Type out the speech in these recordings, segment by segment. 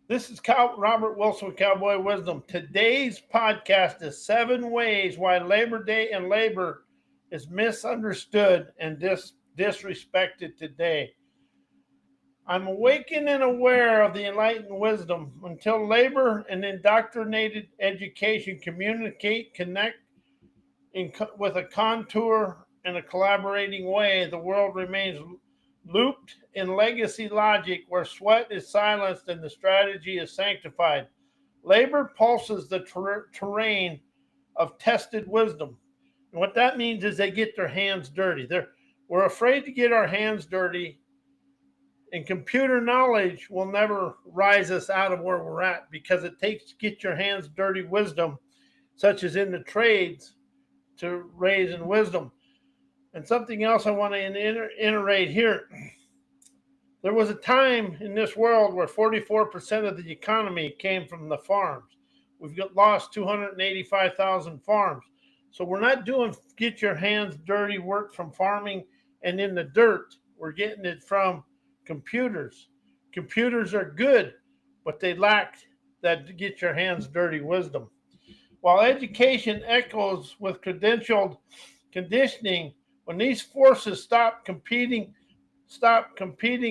This is Robert Wilson with Cowboy Wisdom. Today's podcast is 7 ways why Labor Day and labor is misunderstood and disrespected today. I'm awakened and aware of the enlightened wisdom. Until labor and indoctrinated education communicate, connect with a contour and a collaborating way, the world remains looped in legacy logic where sweat is silenced and the strategy is sanctified. Labor pulses the terrain of tested wisdom. And what that means is they get their hands dirty. We're afraid to get our hands dirty, and computer knowledge will never rise us out of where we're at because it takes get your hands dirty wisdom, such as in the trades, to raise in wisdom. And something else I want to iterate here. There was a time in this world where 44% of the economy came from the farms. We've lost 285,000 farms. So we're not doing get your hands dirty work from farming and in the dirt. We're getting it from computers. Computers are good, but they lack that get your hands dirty wisdom. While education echoes with credentialed conditioning, when these forces stop competing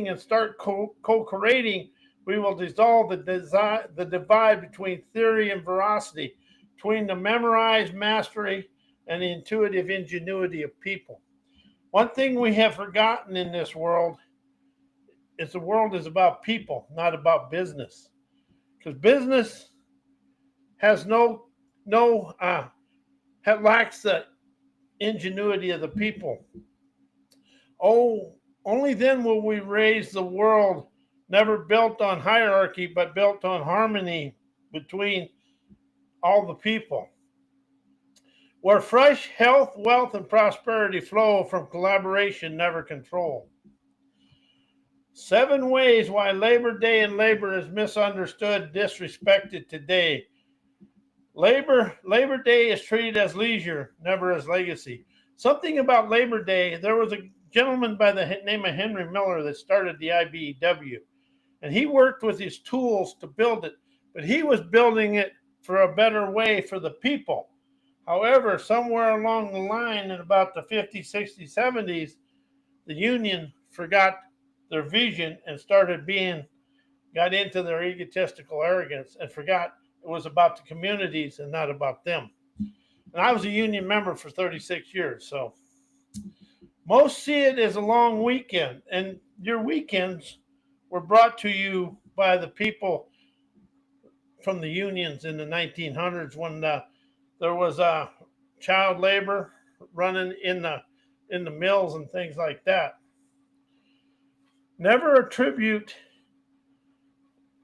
and start co-creating, we will dissolve the divide between theory and veracity, between the memorized mastery and the intuitive ingenuity of people. One thing we have forgotten in this world is the world is about people, not about business. Because business has lacks the ingenuity of the people. Oh, only then will we raise the world never built on hierarchy, but built on harmony between all the people. Where fresh health, wealth, and prosperity flow from collaboration, never control. 7 ways why Labor Day and labor is misunderstood, disrespected today. Labor Day is treated as leisure, never as legacy. Something about Labor Day, there was a gentleman by the name of Henry Miller that started the IBEW, and he worked with his tools to build it, but he was building it for a better way for the people. However, somewhere along the line in about the 50s, 60s, 70s, the union forgot their vision and got into their egotistical arrogance and forgot it was about the communities and not about them. And I was a union member for 36 years, so most see it as a long weekend, and your weekends were brought to you by the people from the unions in the 1900s when there was child labor running in the mills and things like that. Never attribute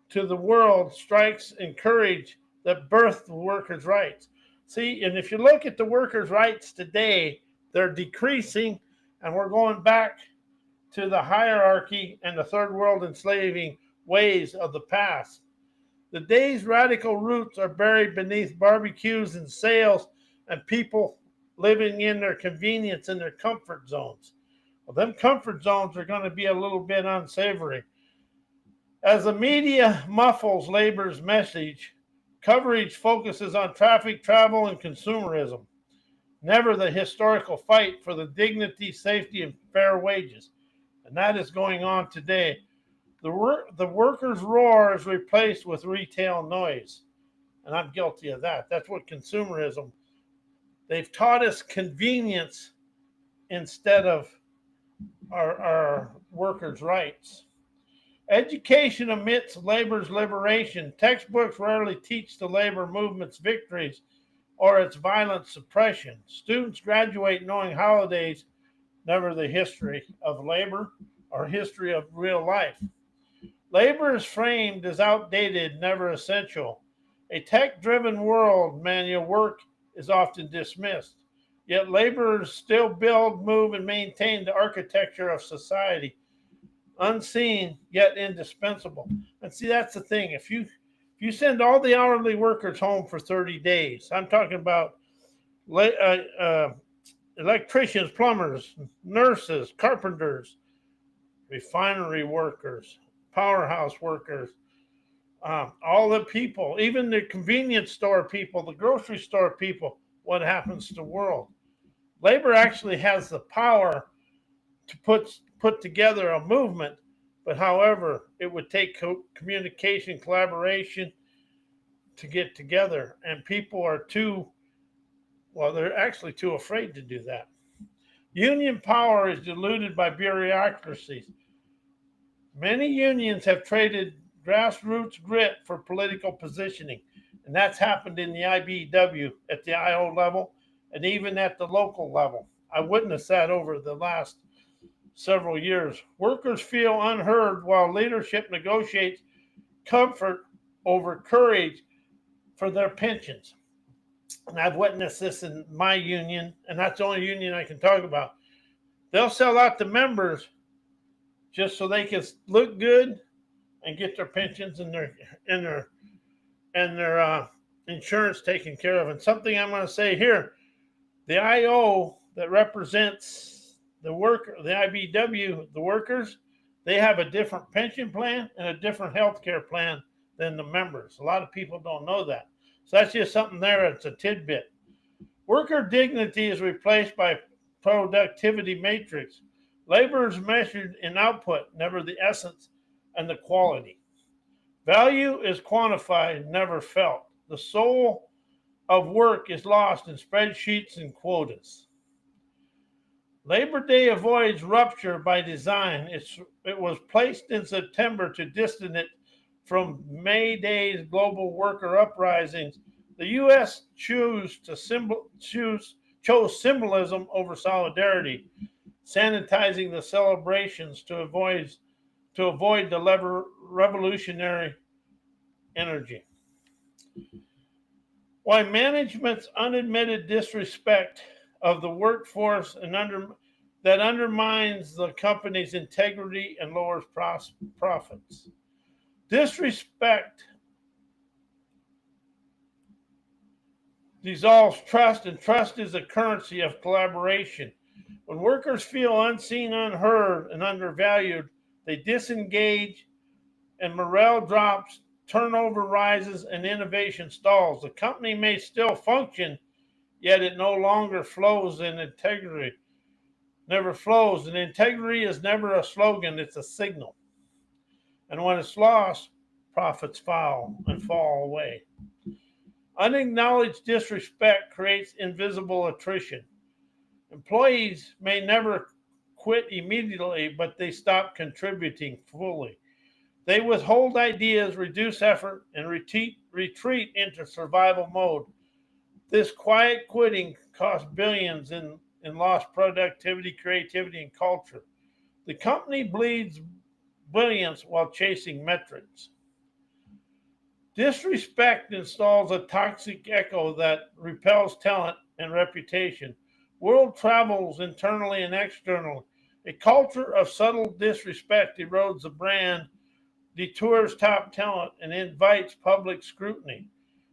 to the world strikes encourage that birth the workers' rights. See, and if you look at the workers' rights today, they're decreasing, and we're going back to the hierarchy and the third world enslaving ways of the past. The day's radical roots are buried beneath barbecues and sales and people living in their convenience and their comfort zones. Well, them comfort zones are going to be a little bit unsavory. As the media muffles labor's message, coverage focuses on traffic, travel, and consumerism, never the historical fight for the dignity, safety, and fair wages. And that is going on today. The workers' roar is replaced with retail noise. And I'm guilty of that. That's what consumerism, they've taught us convenience instead of our workers' rights. Education omits labor's liberation. Textbooks rarely teach the labor movement's victories or its violent suppression. Students graduate knowing holidays, never the history of labor or history of real life. Labor is framed as outdated, never essential. A tech-driven world, manual work is often dismissed. Yet laborers still build, move, and maintain the architecture of society. Unseen, yet indispensable. And see, that's the thing. If you send all the hourly workers home for 30 days, I'm talking about electricians, plumbers, nurses, carpenters, refinery workers, powerhouse workers, all the people, even the convenience store people, the grocery store people, what happens to the world? Labor actually has the power to put together a movement, but however, it would take communication, collaboration to get together, and people are they're actually too afraid to do that. Union power is diluted by bureaucracies. Many unions have traded grassroots grit for political positioning, and that's happened in the IBW at the IO level and even at the local level. I witnessed that over the last several years. Workers feel unheard while leadership negotiates comfort over courage for their pensions. And I've witnessed this in my union, and that's the only union I can talk about. They'll sell out the members just so they can look good and get their pensions and their insurance taken care of. And something I'm going to say here: the IO that represents the IBW, the workers, they have a different pension plan and a different health care plan than the members. A lot of people don't know that. So that's just something there. It's a tidbit. Worker dignity is replaced by productivity matrix. Labor is measured in output, never the essence and the quality. Value is quantified, never felt. The soul of work is lost in spreadsheets and quotas. Labor Day avoids rupture by design. It was placed in September to distance it from May Day's global worker uprisings. The U.S. chose symbolism over solidarity, sanitizing the celebrations to avoid the revolutionary energy. Why management's unadmitted disrespect of the workforce that undermines the company's integrity and lowers profits. Disrespect dissolves trust, and trust is a currency of collaboration. When workers feel unseen, unheard, and undervalued, they disengage and morale drops, turnover rises, and innovation stalls. The company may still function, yet it no longer flows in integrity. Never flows. And integrity is never a slogan, it's a signal. And when it's lost, profits fall away. Unacknowledged disrespect creates invisible attrition. Employees may never quit immediately, but they stop contributing fully. They withhold ideas, reduce effort, and retreat into survival mode. This quiet quitting costs billions in lost productivity, creativity, and culture. The company bleeds billions while chasing metrics. Disrespect installs a toxic echo that repels talent and reputation. World travels internally and externally. A culture of subtle disrespect erodes the brand, detours top talent, and invites public scrutiny.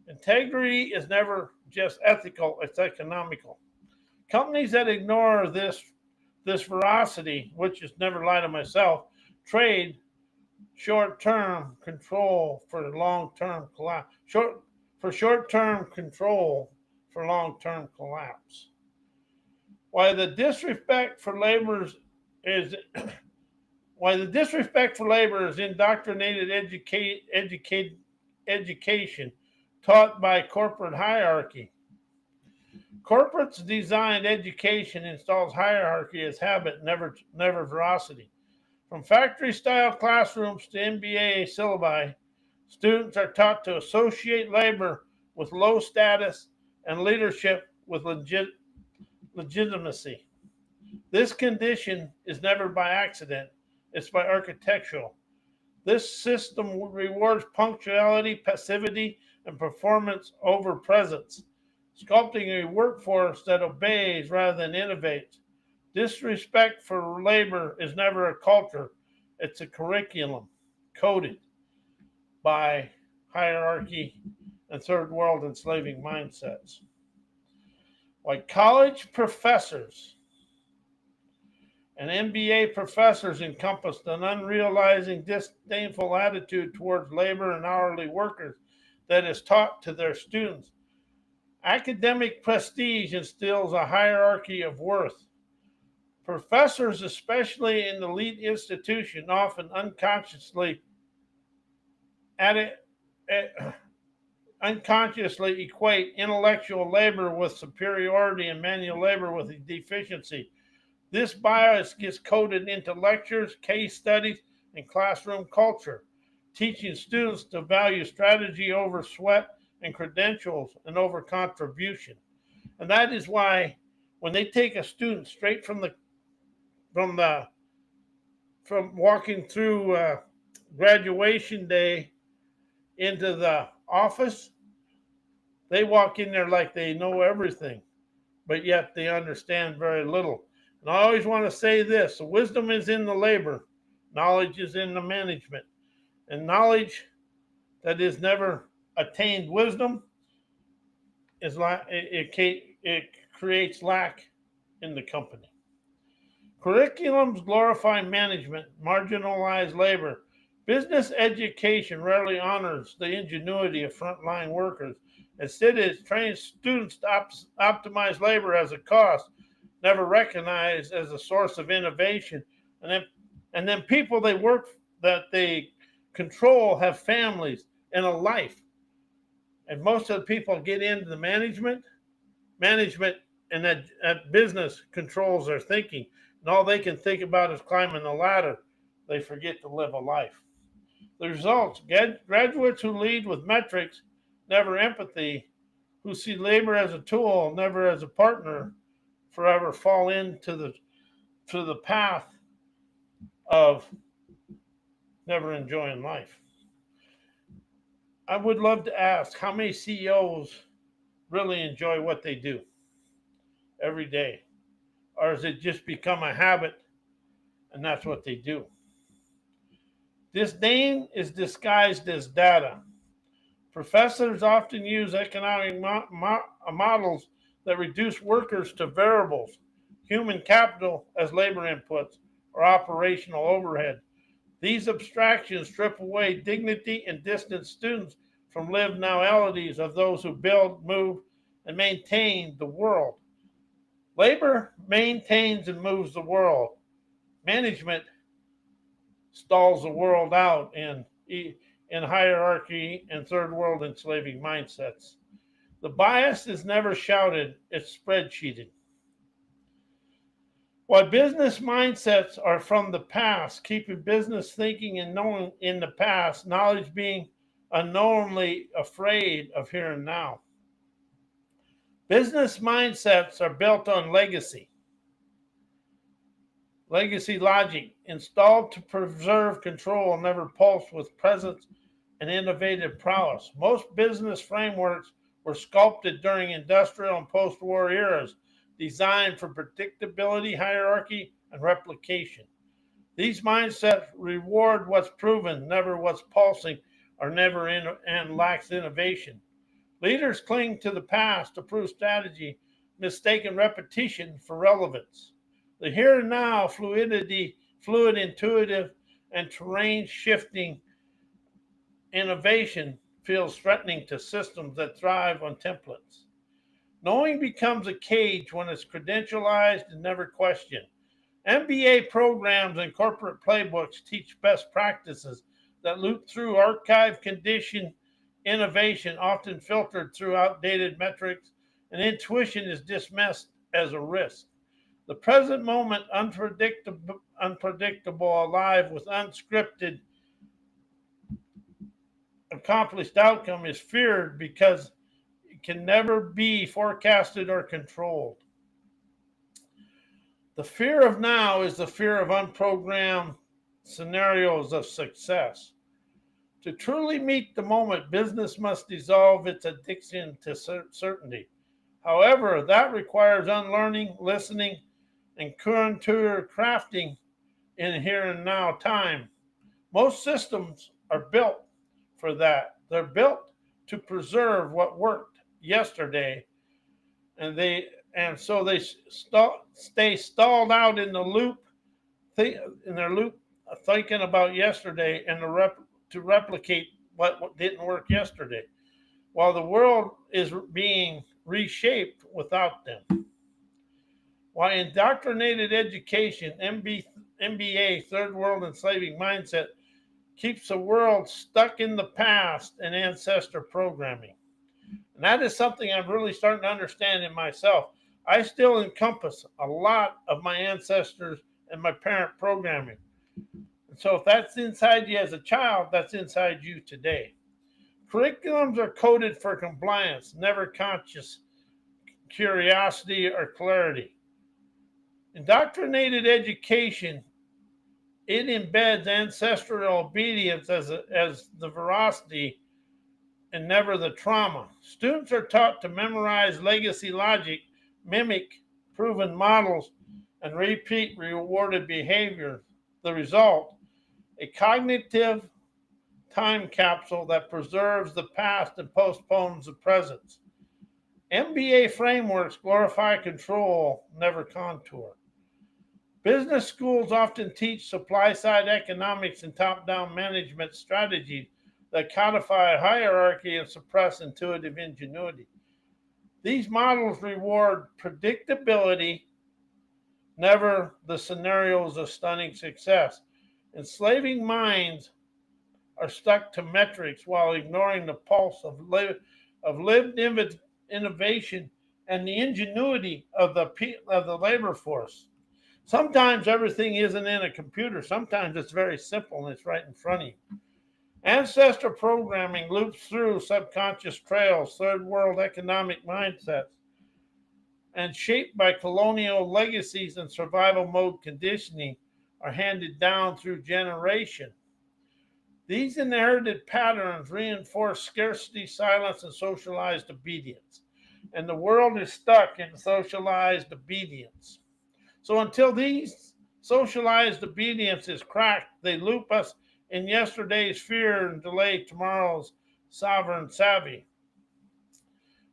Integrity is never just ethical, it's economical. Companies that ignore this veracity, which is never lie to myself, trade short-term control for long-term collapse. Short-term control for long-term collapse. Why the disrespect for labor is indoctrinated education taught by corporate hierarchy. Corporates designed education installs hierarchy as habit, never veracity. From factory-style classrooms to MBA syllabi, students are taught to associate labor with low status and leadership with legitimacy. This condition is never by accident, it's by architectural. This system rewards punctuality, passivity, and performance over presence, sculpting a workforce that obeys rather than innovates. Disrespect for labor is never a culture, it's a curriculum coded by hierarchy and third world enslaving mindsets. Why college professors And MBA professors encompassed an unrealizing, disdainful attitude towards labor and hourly workers that is taught to their students. Academic prestige instills a hierarchy of worth. Professors, especially in the elite institution, often atti- eh, unconsciously equate intellectual labor with superiority and manual labor with deficiency. This bias gets coded into lectures, case studies, and classroom culture, teaching students to value strategy over sweat and credentials and over contribution. And that is why when they take a student straight from the from walking through graduation day into the office, they walk in there like they know everything, but yet they understand very little. And I always want to say this: wisdom is in the labor, knowledge is in the management. And knowledge that is never attained wisdom is it creates lack in the company. Curriculums glorify management, marginalize labor. Business education rarely honors the ingenuity of frontline workers. Instead, it trains students to optimize labor as a cost, never recognized as a source of innovation. And then people they work that they control have families and a life. And most of the people get into the management and that business controls their thinking. And all they can think about is climbing the ladder. They forget to live a life. The results: graduates who lead with metrics, never empathy, who see labor as a tool, never as a partner, forever fall into the path of never enjoying life. I would love to ask how many CEOs really enjoy what they do every day, or has it just become a habit and that's what they do? Disdain is disguised as data. Professors often use economic models that reduce workers to variables, human capital as labor inputs, or operational overhead. These abstractions strip away dignity and distance students from lived realities of those who build, move, and maintain the world. Labor maintains and moves the world. Management stalls the world out in hierarchy and third world enslaving mindsets. The bias is never shouted, it's spreadsheeted. While business mindsets are from the past, keeping business thinking and knowing in the past, knowledge being unknowingly afraid of here and now. Business mindsets are built on legacy. Legacy logic, installed to preserve control, never pulse with presence and innovative prowess. Most business frameworks were sculpted during industrial and post-war eras, designed for predictability, hierarchy, and replication. These mindsets reward what's proven, never what's pulsing, or and lacks innovation. Leaders cling to the past to prove strategy, mistaken repetition for relevance. The here and now fluid, intuitive, and terrain shifting innovation feels threatening to systems that thrive on templates. Knowing becomes a cage when it's credentialized and never questioned. MBA programs and corporate playbooks teach best practices that loop through archive conditioned innovation, often filtered through outdated metrics, and intuition is dismissed as a risk. The present moment, unpredictable, alive with unscripted, accomplished outcome, is feared because it can never be forecasted or controlled. The fear of now is the fear of unprogrammed scenarios of success. To truly meet the moment, business must dissolve its addiction to certainty. However, that requires unlearning, listening, and contour crafting in here and now time. Most systems are built for that. They're built to preserve what worked yesterday, and so they stay stalled out in the loop in their loop, thinking about yesterday and to replicate what didn't work yesterday, while the world is being reshaped without them. While indoctrinated education, MBA, third world enslaving mindset, keeps the world stuck in the past and ancestor programming. And that is something I'm really starting to understand in myself. I still encompass a lot of my ancestors and my parent programming. And so if that's inside you as a child, that's inside you today. Curriculums are coded for compliance, never conscious curiosity or clarity. Indoctrinated education, it embeds ancestral obedience as the veracity and never the trauma. Students are taught to memorize legacy logic, mimic proven models, and repeat rewarded behavior. The result, a cognitive time capsule that preserves the past and postpones the present. MBA frameworks glorify control, never contour. Business schools often teach supply-side economics and top-down management strategies that codify hierarchy and suppress intuitive ingenuity. These models reward predictability, never the scenarios of stunning success. Enslaving minds are stuck to metrics while ignoring the pulse of lived innovation and the ingenuity of the labor force. Sometimes everything isn't in a computer. Sometimes it's very simple and it's right in front of you. Ancestor programming loops through subconscious trails, third world economic mindsets, and shaped by colonial legacies and survival mode conditioning are handed down through generation. These inherited patterns reinforce scarcity, silence, and socialized obedience. And the world is stuck in socialized obedience. So until these socialized obedience is cracked, they loop us in yesterday's fear and delay tomorrow's sovereign savvy.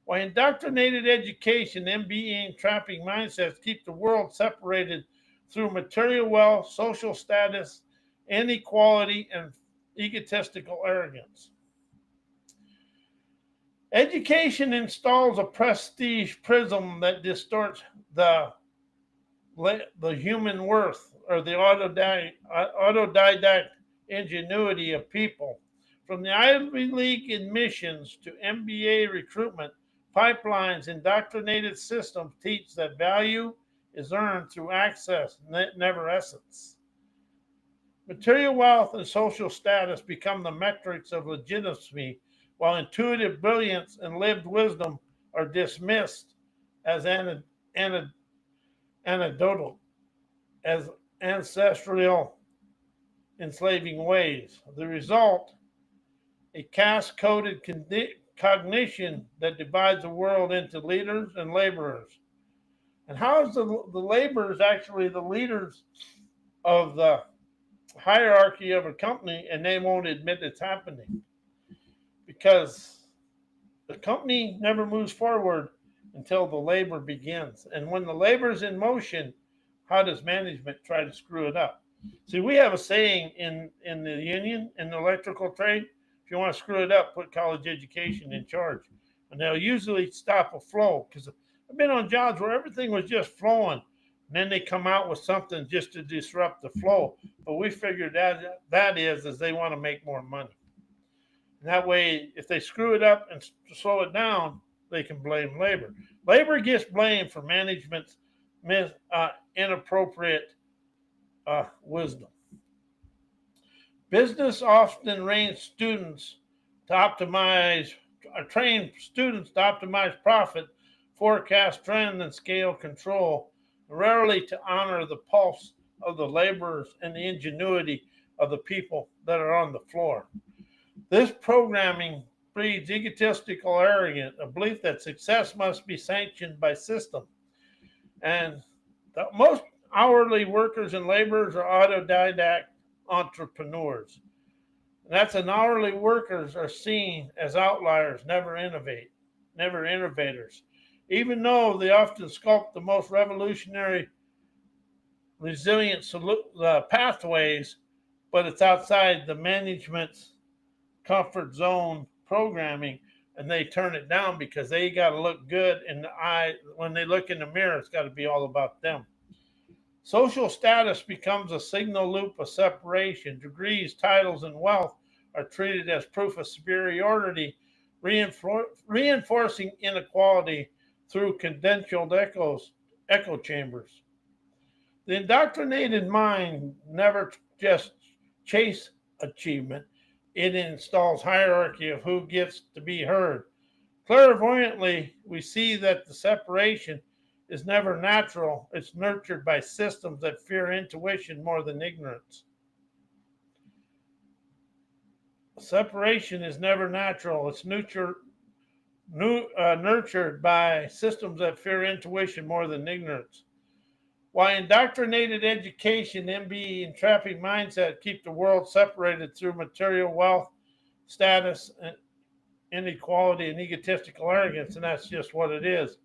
While indoctrinated education, MBA, and trapping mindsets keep the world separated through material wealth, social status, inequality, and egotistical arrogance. Education installs a prestige prism that distorts the human worth or the autodidact ingenuity of people. From the Ivy League admissions to MBA recruitment, pipelines, indoctrinated systems teach that value is earned through access, never essence. Material wealth and social status become the metrics of legitimacy, while intuitive brilliance and lived wisdom are dismissed as anecdotal, as ancestral enslaving ways. The result, a caste-coded cognition that divides the world into leaders and laborers. And how is the laborers actually the leaders of the hierarchy of a company, and they won't admit it's happening? Because the company never moves forward until the labor begins. And when the labor is in motion, how does management try to screw it up? See, we have a saying in the union, in the electrical trade, if you want to screw it up, put college education in charge. And they'll usually stop a flow, because I've been on jobs where everything was just flowing. And then they come out with something just to disrupt the flow. But we figured that is they want to make more money. And that way, if they screw it up and slow it down, they can blame labor. Labor gets blamed for management's inappropriate wisdom. Business often trains students to optimize profit, forecast trend, and scale control, rarely to honor the pulse of the laborers and the ingenuity of the people that are on the floor. This programming breeds egotistical arrogance, a belief that success must be sanctioned by system. And most hourly workers and laborers are autodidact entrepreneurs. And that's an hourly workers are seen as outliers, never innovators. Even though they often sculpt the most revolutionary resilient pathways, but it's outside the management's comfort zone programming, and they turn it down because they got to look good in the eye. When they look in the mirror, it's got to be all about them. Social status becomes a signal loop of separation. Degrees, titles, and wealth are treated as proof of superiority, reinforcing inequality through echo chambers. The indoctrinated mind never just chase achievement. It installs hierarchy of who gets to be heard. Clairvoyantly, we see that the separation is never natural. It's nurtured by systems that fear intuition more than ignorance. Separation is never natural. It's nurtured by systems that fear intuition more than ignorance. Why indoctrinated education, MBE, and trapping mindset keep the world separated through material wealth, status, inequality, and egotistical arrogance, and that's just what it is.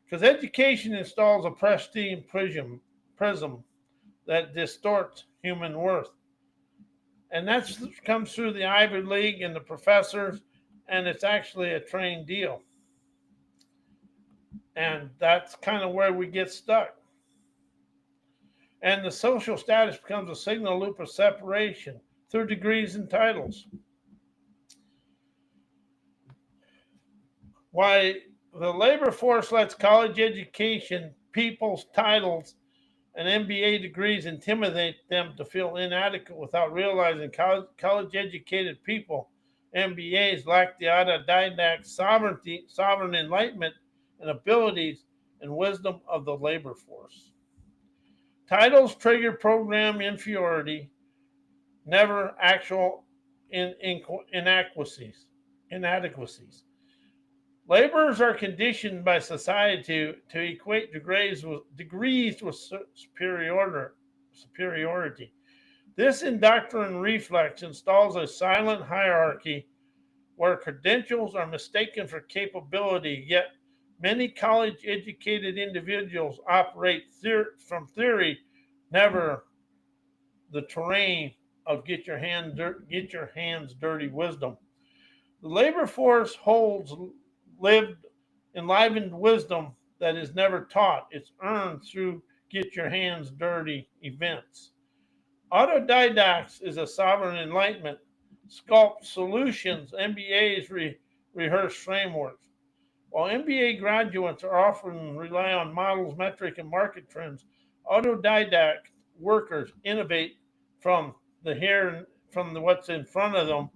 Because education installs a pristine prism that distorts human worth. And that comes through the Ivy League and the professors, and it's actually a trained deal. And that's kind of where we get stuck. And the social status becomes a signal loop of separation through degrees and titles. Why the labor force lets college education, people's titles, and MBA degrees intimidate them to feel inadequate without realizing college educated people, MBAs, lack the autodidact sovereign enlightenment and abilities and wisdom of the labor force. Titles trigger program inferiority, never actual inadequacies. Laborers are conditioned by society to equate degrees with superiority. This indoctrined reflex installs a silent hierarchy where credentials are mistaken for capability, yet many college-educated individuals operate from theory, never the terrain of get your hands dirty wisdom. The labor force holds enlivened wisdom that is never taught. It's earned through get your hands dirty events. Autodidacts is a sovereign enlightenment. Sculpt solutions, MBAs rehearse frameworks. While MBA graduates are often rely on models, metric, and market trends, autodidact workers innovate from what's in front of them,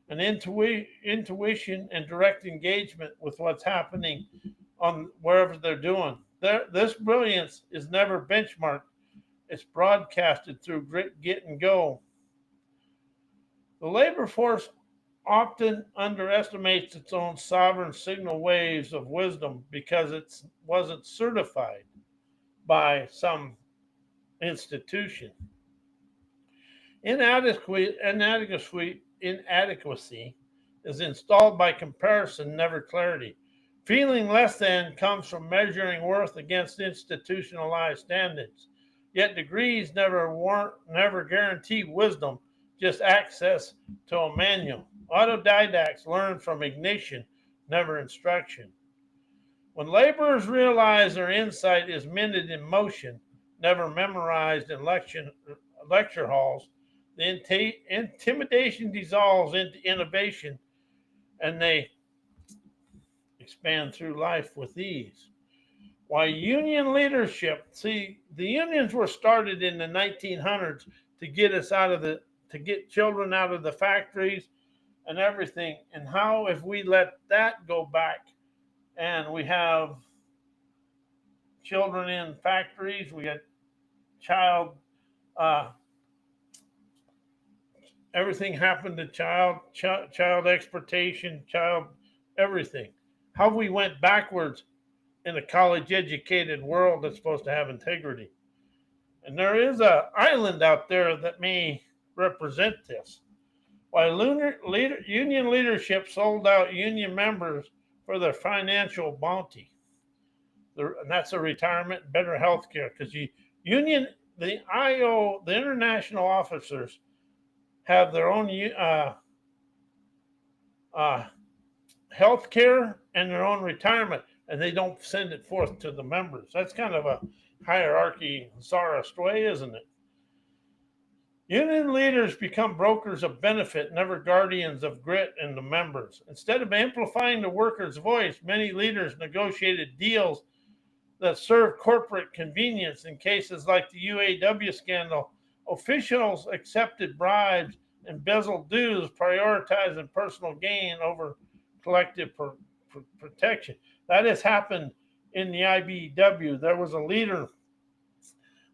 and intuition and direct engagement with what's happening on wherever they're doing. This brilliance is never benchmarked. It's broadcasted through grit, get, and go. The labor force often underestimates its own sovereign signal waves of wisdom because it wasn't certified by some institution. Inadequacy is installed by comparison, never clarity. Feeling less than comes from measuring worth against institutionalized standards. Yet degrees never guarantee wisdom, just access to a manual. Autodidacts learn from ignition, never instruction. When laborers realize their insight is minted in motion, never memorized in lecture halls, the intimidation dissolves into innovation, and they expand through life with ease. Why union leadership? See, the unions were started in the 1900s to get children out of the factories and everything. And how if we let that go back and we have children in factories, we got child everything happened to child exploitation, child everything. How we went backwards in a college-educated world that's supposed to have integrity. And there is an island out there that may represent this. While union leadership sold out union members for their financial bounty. And that's a retirement, better health care. Because the IO, the international officers, have their own uh, health care and their own retirement, and they don't send it forth to the members. That's kind of a hierarchy, czarist way, isn't it? Union leaders become brokers of benefit, never guardians of grit and the members. Instead of amplifying the workers' voice, many leaders negotiated deals that served corporate convenience. In cases like the UAW scandal, officials accepted bribes, embezzled dues, prioritizing personal gain over collective protection. That has happened in the IBEW. There was a leader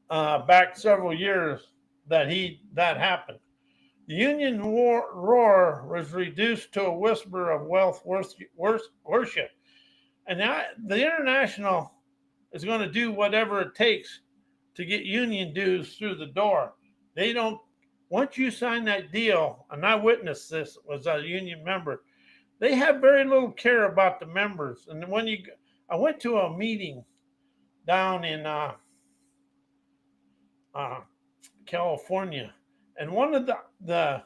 back several years that happened. The union roar was reduced to a whisper of wealth worship, and now the international is going to do whatever it takes to get union dues through the door. They don't. Once you sign that deal, and I witnessed this, was a union member. They have very little care about the members. And I went to a meeting down in California, and one of the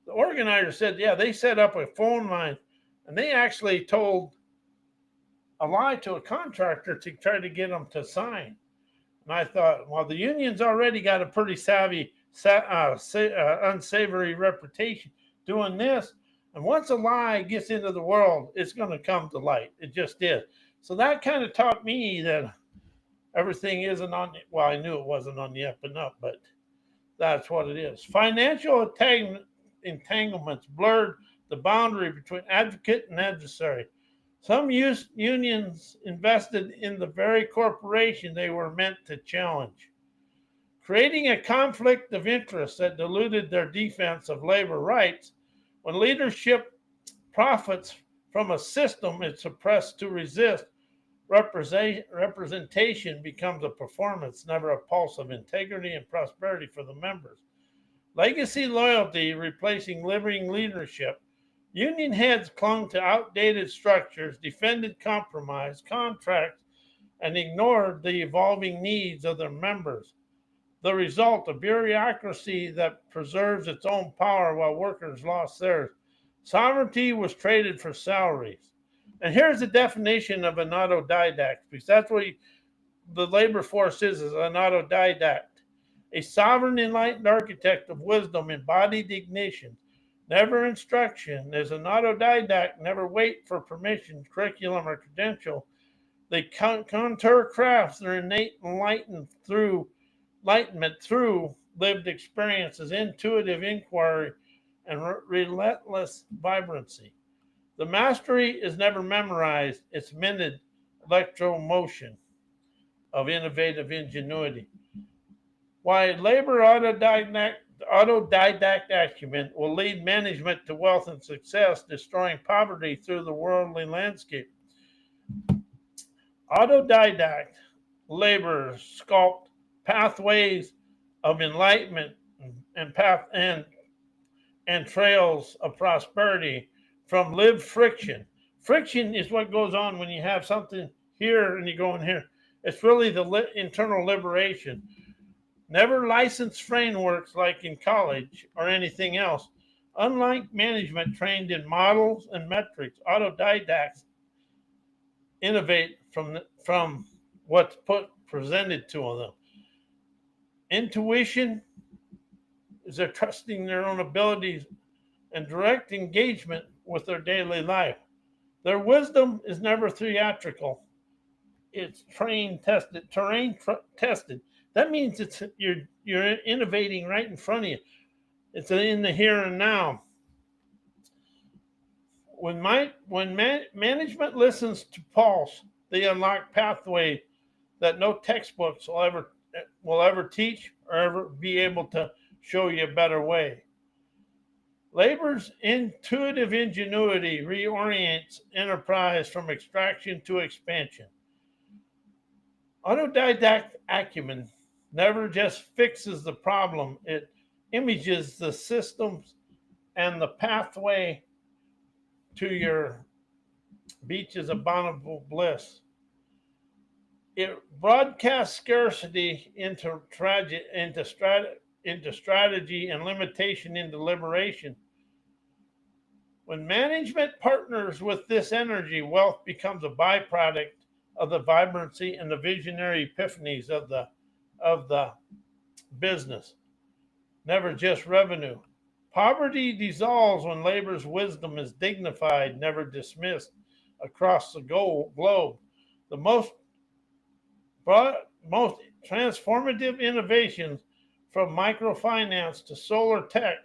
organizers said, yeah, they set up a phone line, and they actually told a lie to a contractor to try to get them to sign. And I thought, well, the union's already got a pretty unsavory reputation doing this. And once a lie gets into the world, it's going to come to light. It just did. So that kind of taught me that everything isn't on, well, I knew it wasn't on the up and up, but that's what it is. Financial entanglements blurred the boundary between advocate and adversary. Some unions invested in the very corporation they were meant to challenge, creating a conflict of interest that diluted their defense of labor rights. When leadership profits from a system it suppressed to resist, representation becomes a performance, never a pulse of integrity and prosperity for the members. Legacy loyalty replacing living leadership. Union heads clung to outdated structures, defended compromise, contracts, and ignored the evolving needs of their members. The result, a bureaucracy that preserves its own power while workers lost theirs. Sovereignty was traded for salaries. And here's the definition of an autodidact, because that's what the labor force is an autodidact. A sovereign enlightened architect of wisdom, embodied ignition, never instruction. As an autodidact, never wait for permission, curriculum, or credential. They contour crafts their innate enlightenment through lived experiences, intuitive inquiry, and relentless vibrancy. The mastery is never memorized, it's minted electromotion of innovative ingenuity. Why labor autodidact acumen will lead management to wealth and success, destroying poverty through the worldly landscape. Autodidact laborers sculpt pathways of enlightenment and trails of prosperity from lived friction. Friction is what goes on when you have something here and you go in here. It's really the internal liberation. Never licensed frameworks like in college or anything else. Unlike management trained in models and metrics, autodidacts innovate from what's presented to them. Intuition is they're trusting their own abilities and direct engagement with their daily life. Their wisdom is never theatrical. It's terrain tested. That means you're innovating right in front of you. It's in the here and now. When management listens to pulse, they unlock pathways that no textbooks will ever teach or ever be able to show you a better way. Labor's intuitive ingenuity reorients enterprise from extraction to expansion. Autodidact acumen never just fixes the problem, it images the systems and the pathway to your beaches of bountiful bliss. It broadcasts scarcity into strategy and limitation into liberation. When management partners with this energy, wealth becomes a byproduct of the vibrancy and the visionary epiphanies of the business, never just revenue. Poverty dissolves when labor's wisdom is dignified, never dismissed across the globe. The most transformative innovations from microfinance to solar tech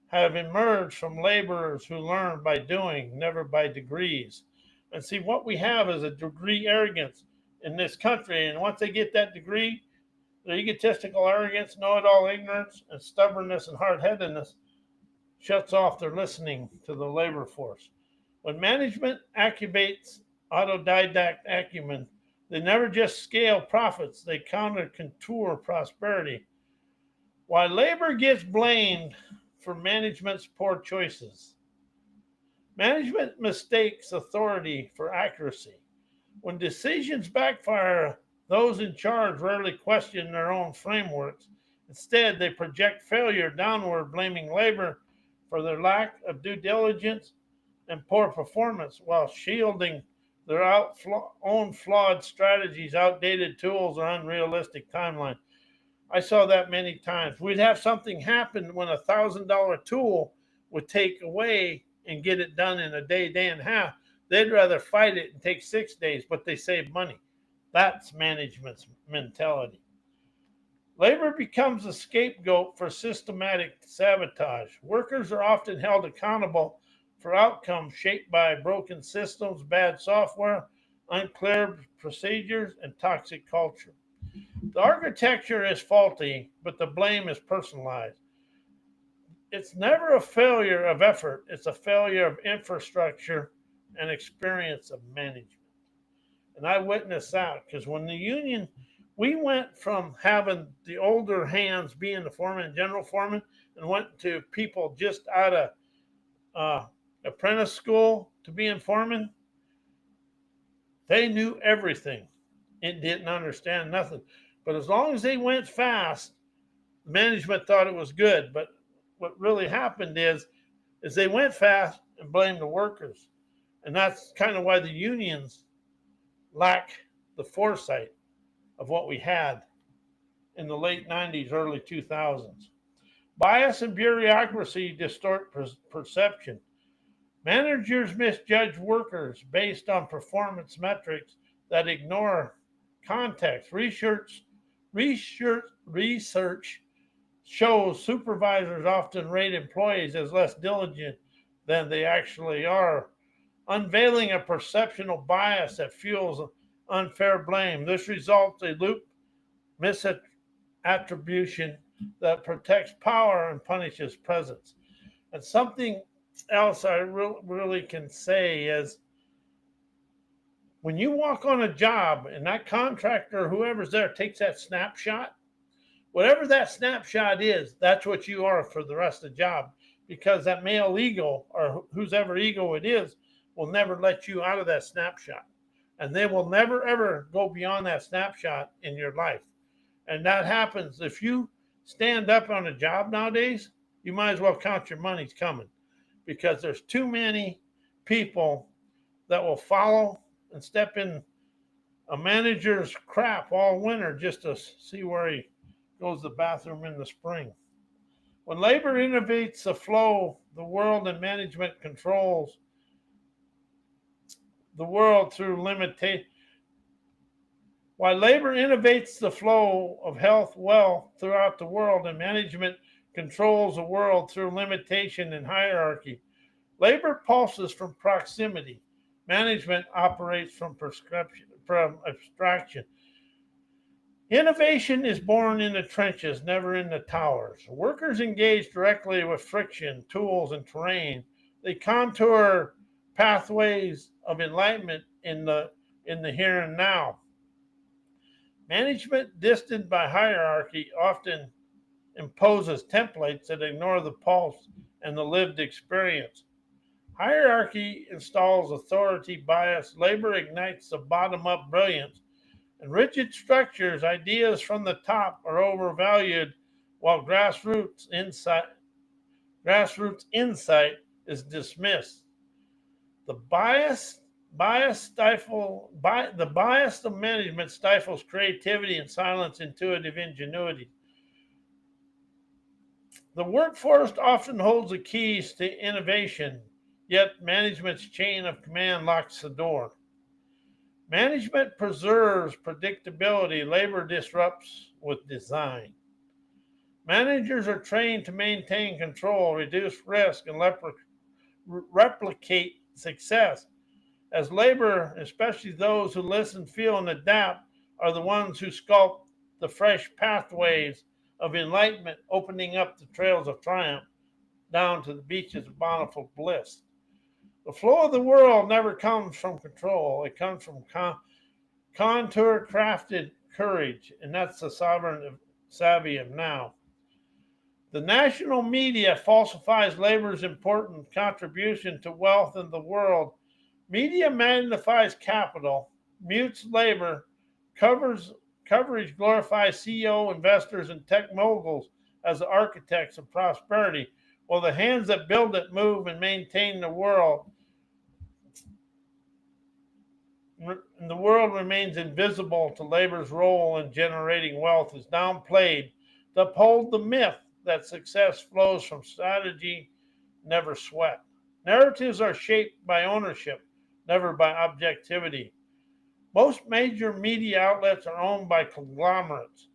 have emerged from laborers who learn by doing, never by degrees. And see, what we have is a degree arrogance in this country. And once they get that degree, the egotistical arrogance, know it all ignorance, and stubbornness and hard headedness shuts off their listening to the labor force. When management activates autodidact acumen, they never just scale profits, they counter contour prosperity. While labor gets blamed for management's poor choices, management mistakes authority for accuracy. When decisions backfire, those in charge rarely question their own frameworks. Instead, they project failure downward, blaming labor for their lack of due diligence and poor performance while shielding their own flawed strategies, outdated tools, or unrealistic timelines. I saw that many times. We'd have something happen when $1,000 tool would take away and get it done in a day, day and a half. They'd rather fight it and take 6 days, but they save money. That's management's mentality. Labor becomes a scapegoat for systematic sabotage. Workers are often held accountable for outcomes shaped by broken systems, bad software, unclear procedures, and toxic culture. The architecture is faulty, but the blame is personalized. It's never a failure of effort, it's a failure of infrastructure and experience of management. And I witnessed that because when the union, we went from having the older hands being the foreman and general foreman and went to people just out of apprentice school to being foreman. They knew everything and didn't understand nothing. But as long as they went fast, management thought it was good. But what really happened is they went fast and blamed the workers. And that's kind of why the unions lack the foresight of what we had in the late 90s, early 2000s. Bias and bureaucracy distort perception. Managers misjudge workers based on performance metrics that ignore context. Research shows supervisors often rate employees as less diligent than they actually are, unveiling a perceptional bias that fuels unfair blame. This results in a loop misattribution that protects power and punishes presence. And something else I really can say is when you walk on a job and that contractor or whoever's there takes that snapshot, whatever that snapshot is, that's what you are for the rest of the job, because that male ego or whose ever ego it is will never let you out of that snapshot. And they will never, ever go beyond that snapshot in your life. And that happens if you stand up on a job nowadays, you might as well count your money's coming because there's too many people that will follow and step in a manager's crap all winter just to see where he goes to the bathroom in the spring. When labor innovates the flow, the world and management controls the world through limitation. While labor innovates the flow of health, wealth throughout the world, and management controls the world through limitation and hierarchy, labor pulses from proximity. Management operates from abstraction. Innovation is born in the trenches, never in the towers. Workers engage directly with friction, tools, and terrain. They contour pathways of enlightenment in the here and now. Management, distant by hierarchy, often imposes templates that ignore the pulse and the lived experience. Hierarchy installs authority bias. Labor ignites the bottom-up brilliance, In rigid structures, ideas from the top are overvalued while grassroots insight is dismissed. The the bias of management stifles creativity and silence intuitive ingenuity. The workforce often holds the keys to innovation, yet management's chain of command locks the door. Management preserves predictability, labor disrupts with design. Managers are trained to maintain control, reduce risk, and replicate success. As labor, especially those who listen, feel, and adapt, are the ones who sculpt the fresh pathways of enlightenment, opening up the trails of triumph down to the beaches of bountiful bliss. The flow of the world never comes from control. It comes from contour crafted courage, and that's the sovereign savvy of now. The national media falsifies labor's important contribution to wealth in the world. Media magnifies capital, mutes labor, coverage glorifies CEO, investors, and tech moguls as the architects of prosperity, while the hands that build it, move, and maintain the world. And the world remains invisible to labor's role in generating wealth is downplayed to uphold the myth that success flows from strategy, never sweat. Narratives are shaped by ownership, never by objectivity. Most major media outlets are owned by conglomerates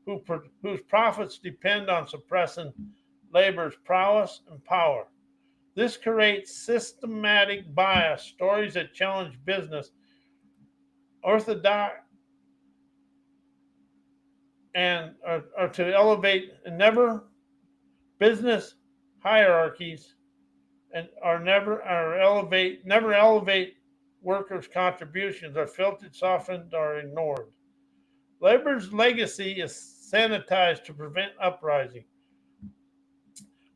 whose profits depend on suppressing labor's prowess and power. This creates systematic bias, stories that challenge business, orthodox, and are to elevate never business hierarchies and never elevate workers' contributions, are filtered, softened, or ignored. Labor's legacy is sanitized to prevent uprising.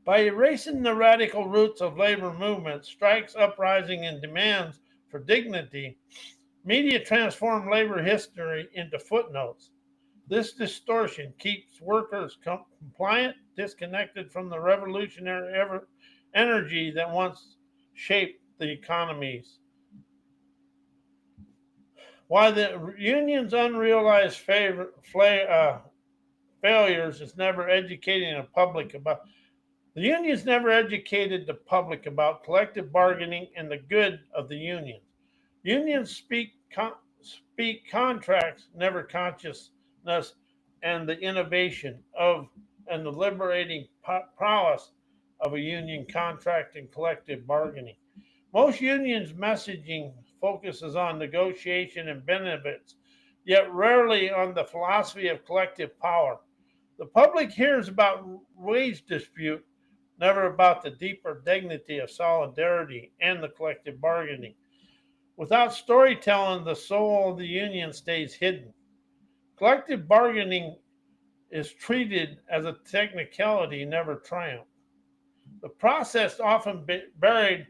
By erasing the radical roots of labor movements, strikes, uprising, and demands for dignity, media transform labor history into footnotes. This distortion keeps workers compliant, disconnected from the revolutionary energy that once shaped the economies. Why the union's unrealized failures is never educating the public about. The unions never educated the public about collective bargaining and the good of the unions. Unions speak contracts, never consciousness, and the innovation of and the liberating prowess of a union contract and collective bargaining. Most unions' messaging focuses on negotiation and benefits, yet rarely on the philosophy of collective power. The public hears about wage dispute, never about the deeper dignity of solidarity and the collective bargaining. Without storytelling, the soul of the union stays hidden. Collective bargaining is treated as a technicality, never triumph. The process often buried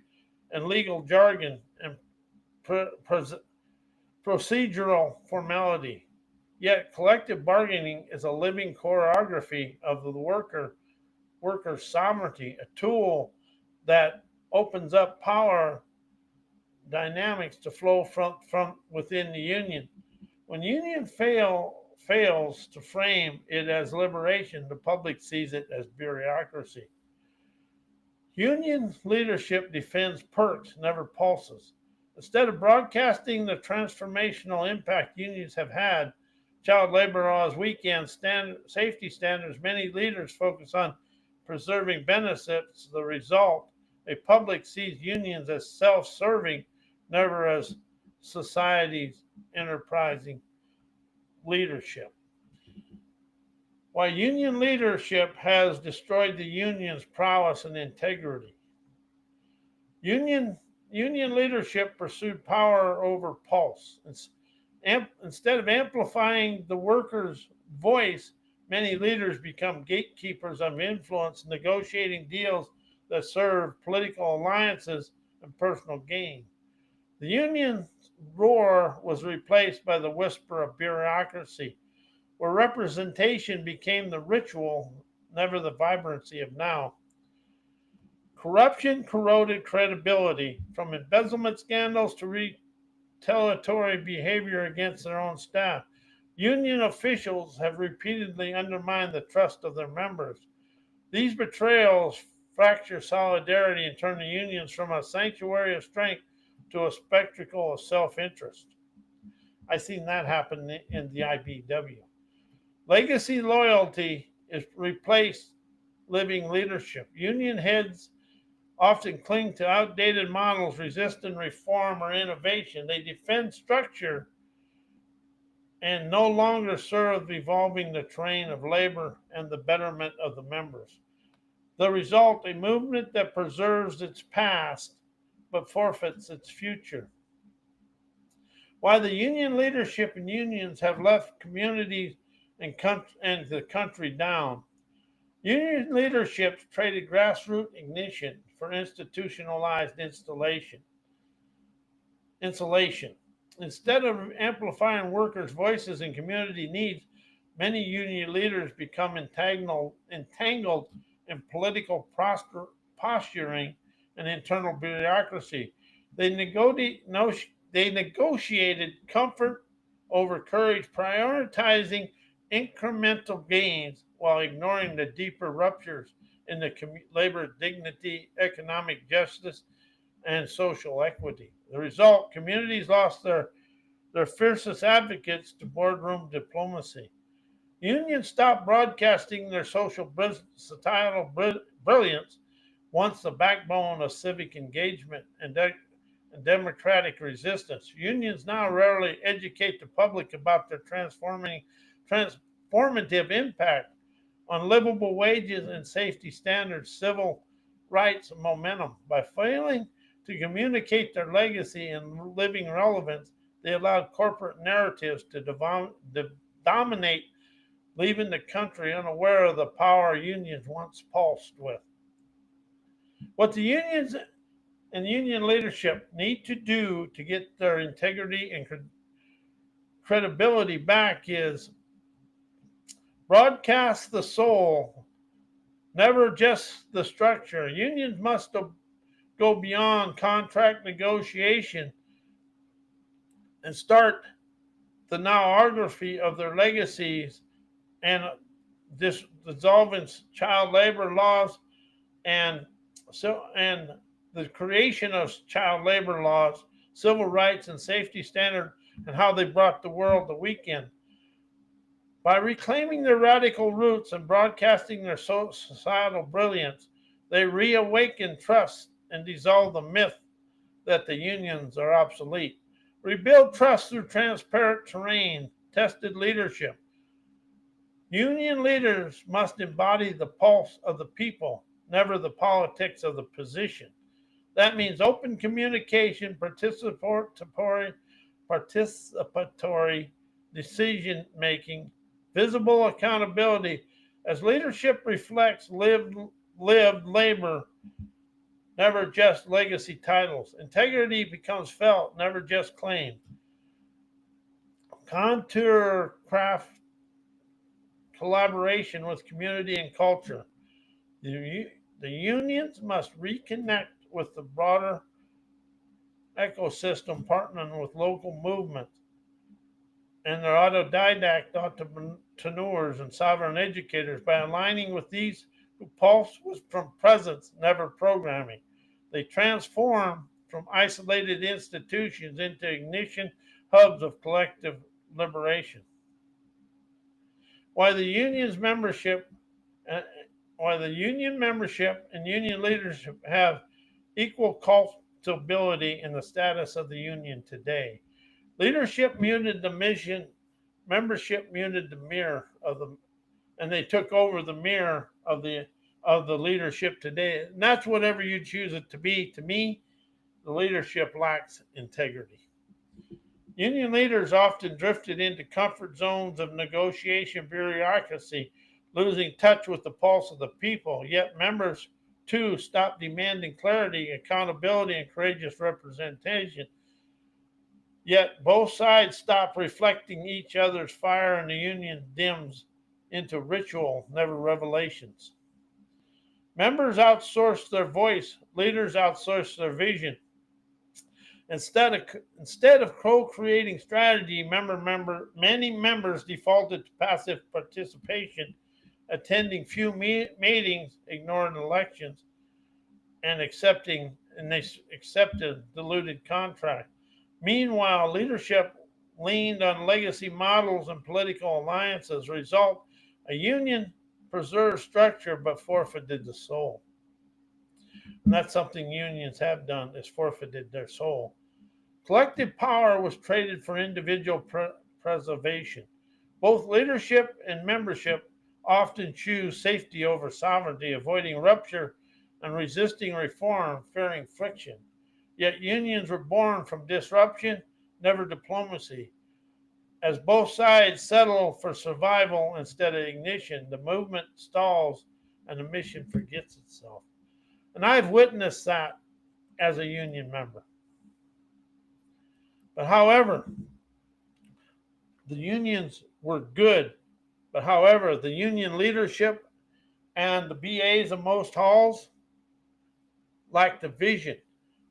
in legal jargon and procedural formality. Yet collective bargaining is a living choreography of the worker's sovereignty, a tool that opens up power dynamics to flow from within the union. When union fails to frame it as liberation, the public sees it as bureaucracy. Union leadership defends perks, never pulses. Instead of broadcasting the transformational impact unions have had, child labor laws, weekend safety standards, many leaders focus on preserving benefits. The result, a public sees unions as self-serving, never as society's enterprising leadership. Why union leadership has destroyed the union's prowess and integrity. Union leadership pursued power over pulse. Instead of amplifying the workers' voice, many leaders become gatekeepers of influence, negotiating deals that serve political alliances and personal gain. The union's roar was replaced by the whisper of bureaucracy, where representation became the ritual, never the vibrancy of now. Corruption corroded credibility, from embezzlement scandals to retaliatory behavior against their own staff. Union officials have repeatedly undermined the trust of their members. These betrayals fracture solidarity and turn the unions from a sanctuary of strength to a spectacle of self-interest. I've seen that happen in the IBW. Legacy loyalty is replaced living leadership. Union heads often cling to outdated models, resisting reform or innovation. They defend structure and no longer serve evolving the terrain of labor and the betterment of the members. The result, a movement that preserves its past but forfeits its future. While the union leadership and unions have left communities and the country down, union leadership traded grassroots ignition for institutionalized insulation. Instead of amplifying workers' voices and community needs, many union leaders become entangled in political posturing and internal bureaucracy. They negotiated comfort over courage, prioritizing incremental gains while ignoring the deeper ruptures in the labor dignity, economic justice, and social equity. The result, communities lost their fiercest advocates to boardroom diplomacy. Unions stopped broadcasting their societal brilliance, once the backbone of civic engagement and democratic resistance. Unions now rarely educate the public about their transformative impact on livable wages and safety standards, civil rights, and momentum. By failing to communicate their legacy and living relevance, they allowed corporate narratives to dominate, leaving the country unaware of the power unions once pulsed with. What the unions and union leadership need to do to get their integrity and credibility back is broadcast the soul, never just the structure. Unions must go beyond contract negotiation and start the nowography of their legacies and dissolving child labor laws and the creation of child labor laws, civil rights and safety standards, and how they brought the world the weekend. By reclaiming their radical roots and broadcasting their societal brilliance, they reawaken trust and dissolve the myth that the unions are obsolete. Rebuild trust through transparent terrain, tested leadership. Union leaders must embody the pulse of the people, never the politics of the position. That means open communication, participatory decision making, visible accountability, as leadership reflects lived labor, never just legacy titles. Integrity becomes felt, never just claimed. Contour craft collaboration with community and culture. The unions must reconnect with the broader ecosystem, partnering with local movements and their autodidact entrepreneurs and sovereign educators. By aligning with these who pulse from presence, never programming, they transform from isolated institutions into ignition hubs of collective liberation. While the union's membership uh, while the union membership and union leadership have equal culpability in the status of the union today, leadership muted the mission, membership muted the mirror of the, and they took over the mirror of the leadership today. And that's whatever you choose it to be. To me, the leadership lacks integrity. Union leaders often drifted into comfort zones of negotiation bureaucracy, losing touch with the pulse of the people. Yet members, too, stopped demanding clarity, accountability, and courageous representation. Yet both sides stop reflecting each other's fire, and the union dims into ritual, never revelations. Members outsource their voice, leaders outsource their vision. Instead of co-creating strategy, many members defaulted to passive participation, attending few meetings, ignoring elections, and they accepted diluted contract. Meanwhile, leadership leaned on legacy models and political alliances. Result: a union preserved structure but forfeited the soul. And that's something unions have done, is forfeited their soul. Collective power was traded for individual preservation. Both leadership and membership often choose safety over sovereignty, avoiding rupture and resisting reform, fearing friction. Yet unions were born from disruption, never diplomacy. As both sides settle for survival instead of ignition, the movement stalls and the mission forgets itself. And I've witnessed that as a union member. But however, the unions were good. But however, the union leadership and the BAs of most halls lack the vision.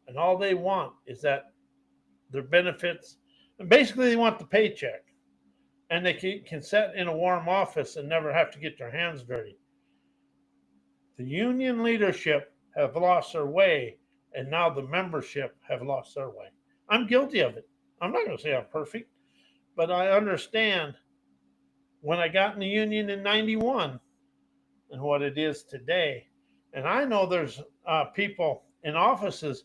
And all they want is that their benefits, and basically they want the paycheck. And they can sit in a warm office and never have to get their hands dirty. The union leadership have lost their way, and now the membership have lost their way. I'm guilty of it. I'm not going to say I'm perfect, but I understand when I got in the union in 91 and what it is today. And I know there's people in offices,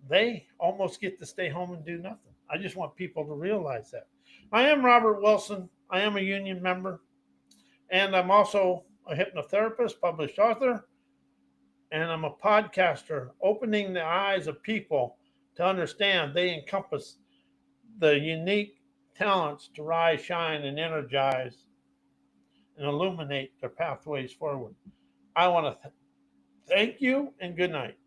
they almost get to stay home and do nothing. I just want people to realize that. I am Robert Wilson. I am a union member, and I'm also a hypnotherapist, published author, and I'm a podcaster, opening the eyes of people to understand they encompass the unique talents to rise, shine, and energize and illuminate their pathways forward. I want to thank you and good night.